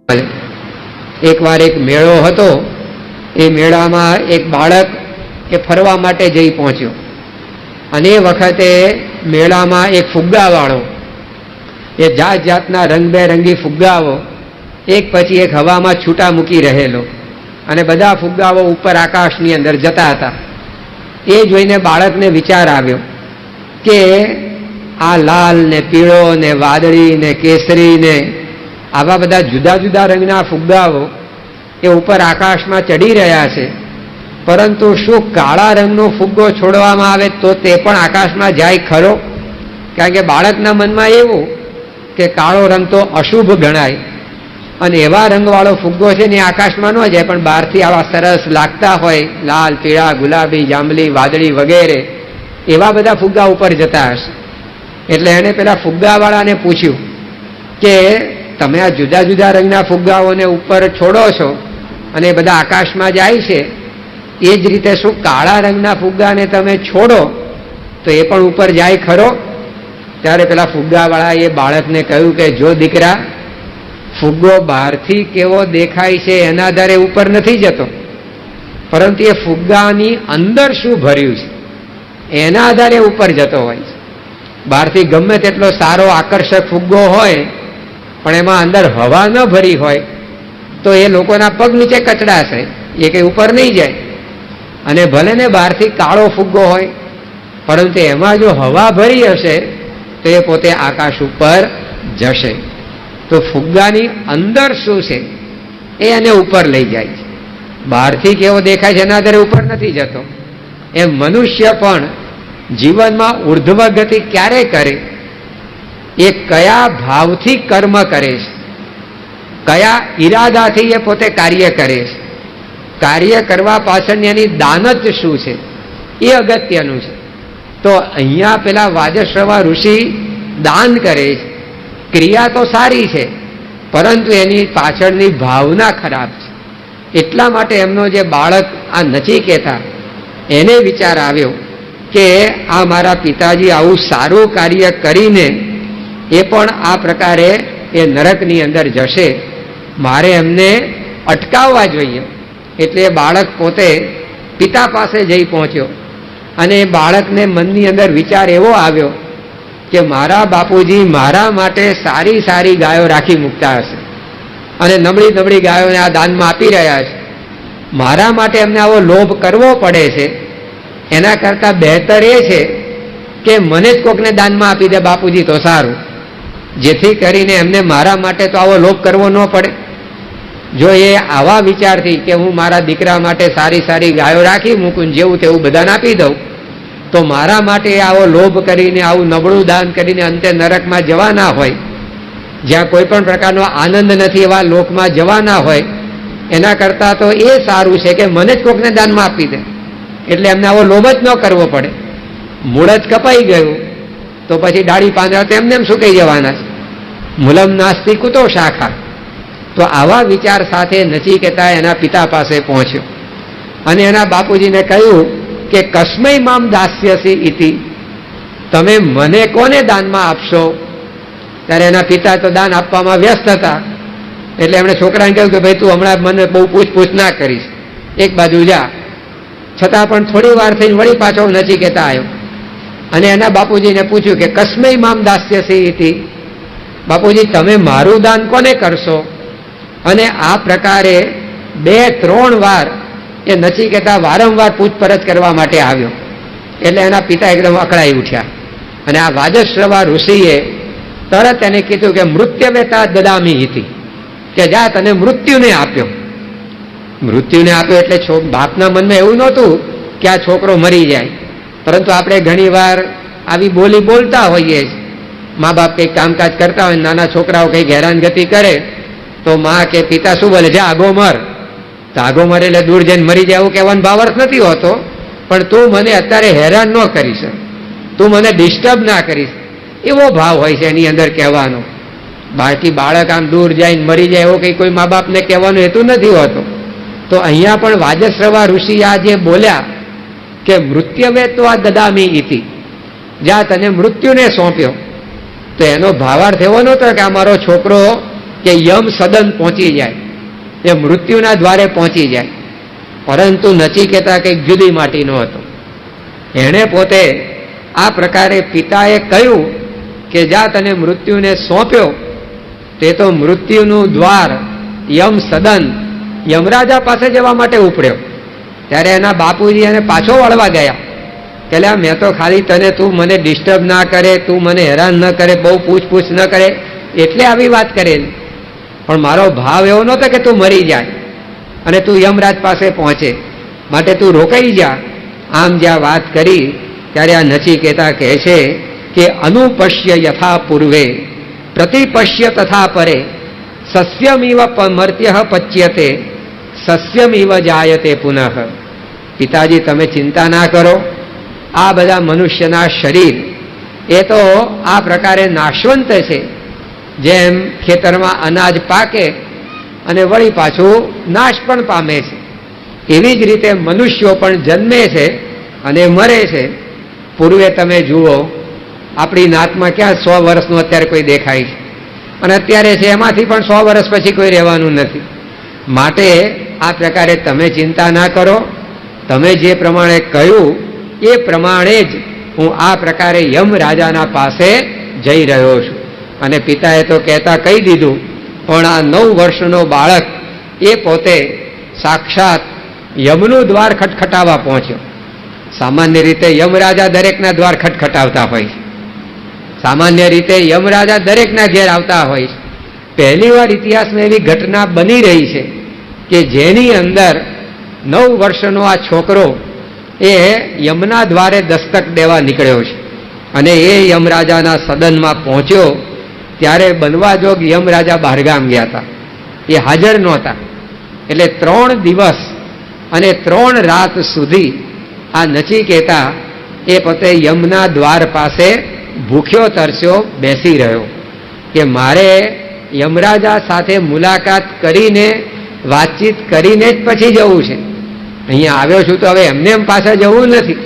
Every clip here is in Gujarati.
એકવાર એક મેળો હતો. એ મેળામાં એક બાળક એ ફરવા માટે જઈ પહોંચ્યો અને એ વખતે મેળામાં એક ફુગ્ગાવાળો એ જાત જાતના રંગબેરંગી ફુગ્ગાઓ એક પછી એક હવામાં છૂટા મૂકી રહેલો અને બધા ફુગ્ગાઓ ઉપર આકાશની અંદર જતા હતા. એ જોઈને બાળકને વિચાર આવ્યો કે આ લાલ ને પીળો ને વાદળી ને કેસરી ને આવા બધા જુદા જુદા રંગના ફુગ્ગાઓ એ ઉપર આકાશમાં ચડી રહ્યા છે, પરંતુ શું કાળા રંગનો ફુગ્ગો છોડવામાં આવે તો તે પણ આકાશમાં જાય ખરો? કારણ કે બાળકના મનમાં એવું કે કાળો રંગ તો અશુભ ગણાય અને એવા રંગવાળો ફુગ્ગો છે ને આકાશમાં ન જાય, પણ બહારથી આવા સરસ લાગતા હોય લાલ પીળા ગુલાબી જાંબલી વાદળી વગેરે એવા બધા ફુગ્ગા ઉપર જતા હશે. એટલે એણે પેલા ફુગ્ગાવાળાને પૂછ્યું કે તમે આ જુદા જુદા રંગના ફુગ્ગાઓને ઉપર છોડો છો અને બધા આકાશમાં જાય છે, એ જ રીતે શું કાળા રંગના ફુગ્ગાને તમે છોડો તો એ પણ ઉપર જાય ખરો? ત્યારે પેલા ફુગ્ગાવાળા એ બાળકને કહ્યું કે જો દીકરા, ફુગ્ગો બહારથી કેવો દેખાય છે એના આધારે ઉપર નથી જતો, પરંતુ એ ફુગ્ગાની અંદર શું ભર્યું છે એના આધારે ઉપર જતો હોય છે. બહારથી ગમે તેટલો સારો આકર્ષક ફુગ્ગો હોય પણ એમાં અંદર હવા ન ભરી હોય તો એ લોકોના પગ નીચે કચડાશે, એ કંઈ ઉપર નહીં જાય. અને ભલે ને બહારથી કાળો ફુગ્ગો હોય પરંતુ એમાં જો હવા ભરી હશે તો એ પોતે આકાશ ઉપર જશે. તો ફુગ્ગાની અંદર શું છે એ એને ઉપર લઈ જાય છે. બહારથી કેવો દેખાય છે એના આધારે ઉપર નથી જતો. એમ મનુષ્ય પણ જીવનમાં ઉર્ધ્વ ગતિ ક્યારે કરે? એ કયા ભાવથી કર્મ કરે છે, કયા ઈરાદાથી એ પોતે કાર્ય કરે છે, કાર્ય કરવા પાછળની એની દાનત શું છે એ અગત્યનું છે. તો અહીંયા પેલા વાજશ્રવા ઋષિ દાન કરે છે, ક્રિયા તો સારી છે પરંતુ એની પાછળની ભાવના ખરાબ છે. એટલા માટે એમનો જે બાળક આ નચિકેતા એને વિચાર આવ્યો કે આ મારા પિતાજી આવું સારું કાર્ય કરીને એ પણ આ પ્રકારે એ નરકની અંદર જશે, મારે એમને અટકાવવા જોઈએ. એટલે બાળક પોતે પિતા પાસે જઈ પહોંચ્યો અને એ બાળકને મનની અંદર વિચાર એવો આવ્યો કે મારા બાપુજી મારા માટે સારી સારી ગાયો રાખી મૂકતા હશે અને નબળી નબળી ગાયોને આ દાનમાં આપી રહ્યા છે. મારા માટે એમને આવો લોભ કરવો પડે છે, એના કરતાં બહેતર એ છે કે મને જ કોકને દાનમાં આપી દે બાપુજી તો સારું, જેથી કરીને એમને મારા માટે તો આવો લોભ કરવો ન પડે. જો એ આવા વિચારથી કે હું મારા દીકરા માટે સારી સારી ગાયો રાખી મૂકું, જેવું તેવું બધાને આપી દઉં, તો મારા માટે આવો લોભ કરીને આવું નબળું દાન કરીને અંતે નરકમાં જવાના હોય, જ્યાં કોઈ પણ પ્રકારનો આનંદ નથી એવા લોકમાં જવાના હોય, એના કરતાં તો એ સારું છે કે મને જ કોકને દાનમાં આપી દે. એટલે એમને આવો લોભ જ ન કરવો પડે. મૂળ જ કપાઈ ગયું તો પછી ડાળી પાંદડા તો એમને એમ સુકાઈ જવાના છે. મૂલમ નાસ્તિ કુતો શાખા. તો આવા વિચાર સાથે નચિકેતા એના પિતા પાસે પહોંચ્યો અને એના બાપુજીને કહ્યું કે કસ્મય મામ દાસ્યસી ઇતિ, તમે મને કોને દાનમાં આપશો? ત્યારે એના પિતા તો દાન આપવામાં વ્યસ્ત હતા. એટલે એમણે છોકરાને કહ્યું કે ભાઈ તું હમણાં મને બહુ પૂછપૂછ ના કરીશ, એક બાજુ જા. છતાં પણ થોડી વાર થઈને વળી પાછો નચિકેતા આવ્યો અને એના બાપુજીને પૂછ્યું કે કસ્મય મામ દાસ્યસી ઇતિ, બાપુજી તમે મારું દાન કોને કરશો? અને આ પ્રકારે 2-3 વાર એ નચિકેતા વારંવાર પૂછપરછ કરવા માટે આવ્યો. એટલે એના પિતા એકદમ અકળાઈ ઉઠ્યા અને આ વાજશ્રવા ઋષિએ તરત એને કીધું કે મૃત્યવેતા દદામી હતી, કે જા તને મૃત્યુને આપ્યો. મૃત્યુને આપ્યો એટલે બાપના મનમાં એવું નહોતું કે આ છોકરો મરી જાય, પરંતુ આપણે ઘણી વાર આવી બોલી બોલતા હોઈએ. મા બાપ કંઈક કામકાજ કરતા હોય, નાના છોકરાઓ કંઈક હેરાનગતિ કરે તો મા કે પિતા શું બોલે, જા આગો મર. તો આગો મર એટલે દૂર જઈને મરી જાય એવું કહેવાનો ભાવ અર્થ નથી હોતો, પણ તું મને અત્યારે હેરાન ન કરીશ, તું મને ડિસ્ટર્બ ના કરીશ, એવો ભાવ હોય છે એની અંદર કહેવાનો. બાકી બાળક આમ દૂર જઈને મરી જાય એવો કંઈ કોઈ મા બાપને કહેવાનો હેતુ નથી હોતો. તો અહીંયા પણ વાજશ્રવા ઋષિ આ જે બોલ્યા કે મૃત્યવે તો આ દદામી ઇતિ, જ્યાં તને મૃત્યુને સોંપ્યો, તો એનો ભાવાર્થ એવો નહોતો કે આ મારો છોકરો કે યમ સદન પહોંચી જાય, એ મૃત્યુના દ્વારે પહોંચી જાય. પરંતુ નચિકેતા કંઈક જુદી માટીનો હતો. એણે પોતે આ પ્રકારે પિતાએ કહ્યું કે જા તને મૃત્યુને સોંપ્યો, તે તો મૃત્યુનું દ્વાર યમ સદન યમરાજા પાસે જવા માટે ઉપડ્યો. ત્યારે એના બાપુજી એને પાછો વળવા ગયા કે લ્યા મેં તો ખાલી તને તું મને ડિસ્ટર્બ ના કરે, તું મને હેરાન ન કરે, બહુ પૂછપૂછ ન કરે એટલે આવી વાત કરેલી. પણ મારો ભાવ એવો નહોતો કે તું મરી જાય અને તું યમરાજ પાસે પહોંચે, માટે તું રોકાઈ જા. આમ જ્યાં વાત કરી ત્યારે આ નચિકેતા કહે છે કે અનુપશ્ય યથા પૂર્વે પ્રતિપશ્ય તથા પરે સસ્યમિવ મર્ત્ય પચ્યતે સસ્યમિવ જાયતે પુનઃ. પિતાજી તમે ચિંતા ના કરો, આ બધા મનુષ્યના શરીર એ તો આ પ્રકારે નાશવંત છે. જેમ ખેતરમાં અનાજ પાકે અને વળી પાછું નાશ પણ પામે છે, એવી જ રીતે મનુષ્યો પણ જન્મે છે અને મરે છે. પૂર્વે તમે જુઓ આપણી નાતમાં ક્યાં 100 વર્ષનું અત્યારે કોઈ દેખાય છે, અને અત્યારે છે એમાંથી પણ 100 વર્ષ પછી કોઈ રહેવાનું નથી. માટે આ પ્રકારે તમે ચિંતા ના કરો, તમે જે પ્રમાણે કહ્યું એ પ્રમાણે જ હું આ પ્રકારે યમ રાજાના પાસે જઈ રહ્યો છું. અને પિતાએ તો કહેતા કહી દીધું, પણ આ 9 વર્ષનો બાળક એ પોતે સાક્ષાત યમનું દ્વાર ખટખટાવવા પહોંચ્યો. સામાન્ય રીતે યમરાજા દરેકના દ્વાર ખટખટાવતા હોય છે, સામાન્ય રીતે યમરાજા દરેકના ઘેર આવતા હોય છે. પહેલી વાર ઇતિહાસમાં એવી ઘટના બની રહી છે કે જેની અંદર 9 વર્ષનો આ છોકરો એ યમના દ્વારે દસ્તક દેવા નીકળ્યો છે. અને એ યમરાજાના સદનમાં પહોંચ્યો ત્યારે બનવા જોગ યમરાજા બહારગામ ગયા હતા, એ હાજર નહોતા. એટલે 3 દિવસ અને 3 રાત સુધી આ નચિકેતા એ પોતે યમના દ્વાર પાસે ભૂખ્યો તરસ્યો બેસી રહ્યો કે મારે યમરાજા સાથે મુલાકાત કરીને વાતચીત કરીને જ પછી જવું છે. અહીંયા આવ્યો છું તો હવે એમને એમ પાછા જવું નથી.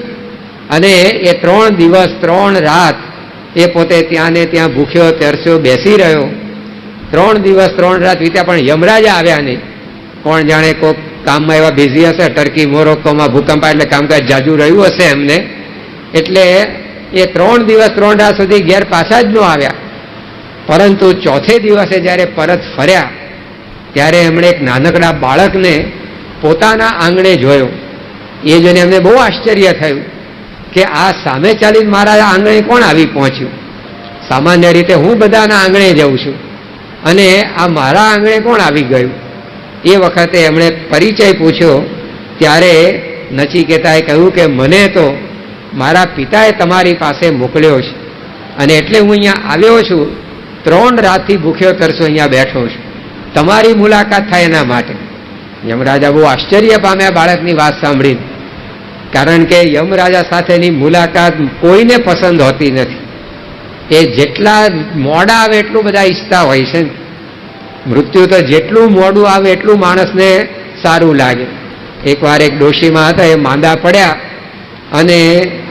અને એ 3 દિવસ 3 રાત એ પોતે ત્યાં ને ત્યાં ભૂખ્યો તરસ્યો બેસી રહ્યો. 3 દિવસ 3 રાત વીત્યા પણ યમરાજા આવ્યા નહીં. કોણ જાણે કોઈક કામમાં એવા બિઝી હશે, ટર્કી મોરોક્કોમાં ભૂકંપ એટલે કામકાજ જાજુ રહ્યું હશે એમને, એટલે એ 3 દિવસ 3 રાત સુધી ઘેર પાછા જ ન આવ્યા. પરંતુ ચોથે દિવસે જ્યારે પરત ફર્યા ત્યારે એમણે એક નાનકડા બાળકને પોતાના આંગણે જોયો. એ જોઈને એમને બહુ આશ્ચર્ય થયું કે આ સામે ચાલીને મારા આંગણે કોણ આવી પહોંચ્યું. સામાન્ય રીતે હું બધાના આંગણે જઉં છું અને આ મારા આંગણે કોણ આવી ગયું. એ વખતે એમણે પરિચય પૂછ્યો ત્યારે નચિકેતાએ કહ્યું કે મને તો મારા પિતાએ તમારી પાસે મોકલ્યો છે અને એટલે હું અહીંયા આવ્યો છું. 3 રાતથી ભૂખ્યો તરસો અહીંયા બેઠો છું, તમારી મુલાકાત થાય એના માટે. યમરાજા બહુ આશ્ચર્ય પામ્યા બાળકની વાત સાંભળીને, કારણ કે યમરાજા સાથેની મુલાકાત કોઈને પસંદ હોતી નથી. એ જેટલા મોડા આવે એટલું બધા ઈચ્છતા હોય છે. મૃત્યુ તો જેટલું મોડું આવે એટલું માણસને સારું લાગે. એકવાર એક ડોશીમાં હતા, એ માંદા પડ્યા અને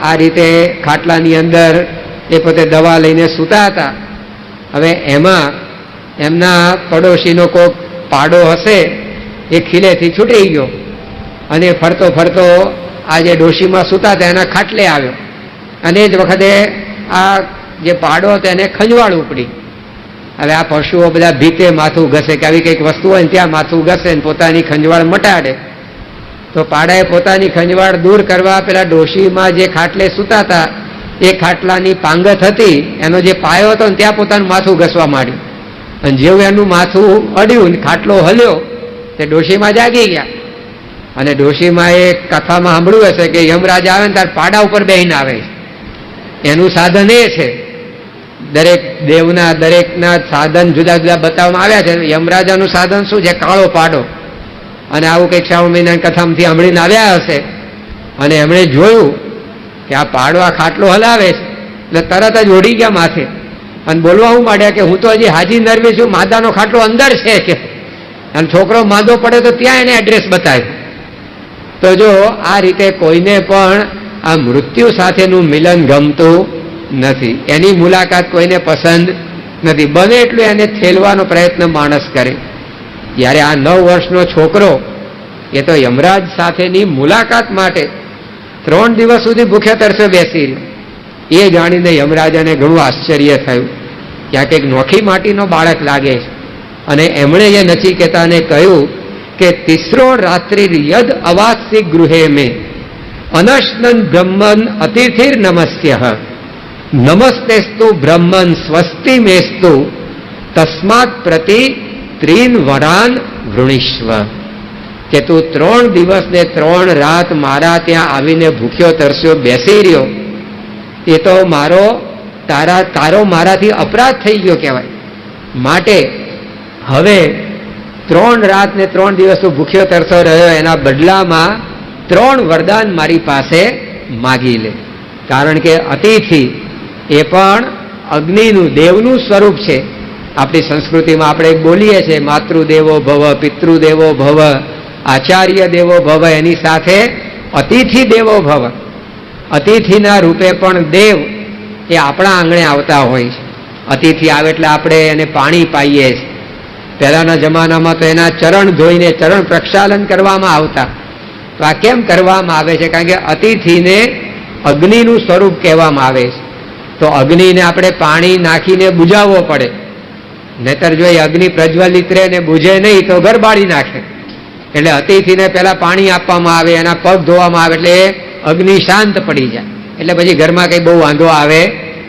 આ રીતે ખાટલાની અંદર એ પોતે દવા લઈને સૂતા હતા. હવે એમાં એમના પડોશીનો કોઈક પાડો હશે એ ખીલેથી છૂટી ગયો અને ફરતો ફરતો આ જે ડોશીમાં સૂતા હતા એના ખાટલે આવ્યો. અને જ વખતે આ જે પાડો હતો એને ખંજવાળ ઉપડી. હવે આ પશુઓ બધા ભીતે માથું ઘસે કે આવી કંઈક વસ્તુ હોય ને ત્યાં માથું ઘસે ને પોતાની ખંજવાળ મટાડે. તો પાડાએ પોતાની ખંજવાળ દૂર કરવા પેલા ડોશીમાં જે ખાટલે સૂતા હતા એ ખાટલાની પાંગત હતી, એનો જે પાયો હતો ને ત્યાં પોતાનું માથું ઘસવા માંડ્યું. અને જેવું એનું માથું અડ્યું ને ખાટલો હલ્યો તે ડોશીમાં જાગી ગયા. અને ડોશીમાં એ કથામાં સાંભળ્યું હશે કે યમરાજ આવે ને ત્યારે પાડા ઉપર બેહીને આવે. એનું સાધન એ છે, દરેક દેવના દરેકના સાધન જુદા જુદા બતાવવામાં આવ્યા છે. યમરાજાનું સાધન શું છે? કાળો પાડો. અને આવું કંઈક શ્રાવણ મહિનાની કથામાંથી સાંભળીને આવ્યા હશે અને એમણે જોયું કે આ પાડો આ ખાટલો હલાવે છે એટલે તરત જ ઓઢી ગયા માથે અને બોલવા હું માંડ્યા કે હું તો હજી હાજી નરવી છું, માદાનો ખાટલો અંદર છે કે. અને છોકરો માંદો પડે તો ત્યાં એને એડ્રેસ બતાવ્યું. તો જો આ રીતે કોઈને પણ આ મૃત્યુ સાથેનું મિલન ગમતું નથી, એની મુલાકાત કોઈને પસંદ નથી. બને એટલું એને થેલવાનો પ્રયત્ન માણસ કરે. જ્યારે આ 9 વર્ષનો છોકરો એ તો યમરાજ સાથેની મુલાકાત માટે 3 દિવસ સુધી ભૂખ્યા તરસે બેસી રહ્યો. એ જાણીને યમરાજાને ઘણું આશ્ચર્ય થયું કે આ કંઈક નોખી માટીનો બાળક લાગે છે. અને એમણે એ નચિકેતાને કહ્યું કે તીસરો રાત્રિ યદ અવાસી ગૃહે મેં અનશ્નન બ્રહ્મન અતિથિર નમસ્ય નમસ્તેસ્તુ બ્રહ્મન સ્વસ્તિ મેસ્તુ તસ્માત પ્રતિ 3 વરાન વૃણીશ્વ. કે તું 3 દિવસ ને 3 રાત મારા ત્યાં આવીને ભૂખ્યો તરસ્યો બેસી રહ્યો, એ તો તારો મારાથી અપરાધ થઈ ગયો કહેવાય. માટે હવે 3 રાત ને 3 દિવસ તું ભૂખ્યો તરસો રહ્યો, એના બદલામાં 3 વરદાન મારી પાસે માગી લે. કારણ કે અતિથિ એ પણ અગ્નિનું, દેવનું સ્વરૂપ છે. આપણી સંસ્કૃતિમાં આપણે બોલીએ છીએ માતૃદેવો ભવ, પિતૃદેવો ભવ, આચાર્ય દેવો ભવ, એની સાથે અતિથિ દેવો ભવ. અતિથિના રૂપે પણ દેવ એ આપણા આંગણે આવતા હોય છે. અતિથિ આવે એટલે આપણે એને પાણી પાઈએ છીએ. પહેલાના જમાનામાં તો એના ચરણ ધોઈને ચરણ પ્રક્ષાલન કરવામાં આવતા. તો આ કેમ કરવામાં આવે છે? કારણ કે અતિથિને અગ્નિનું સ્વરૂપ કહેવામાં આવે છે. તો અગ્નિને આપણે પાણી નાખીને બુજાવવો પડે, નહીતર જો એ અગ્નિ પ્રજ્વલિત રહે ને બુજે નહીં તો ઘર બાળી નાખે. એટલે અતિથિને પહેલા પાણી આપવામાં આવે, એના પગ ધોવામાં આવે, એટલે અગ્નિ શાંત પડી જાય. એટલે પછી ઘરમાં કંઈ બહુ વાંધો આવે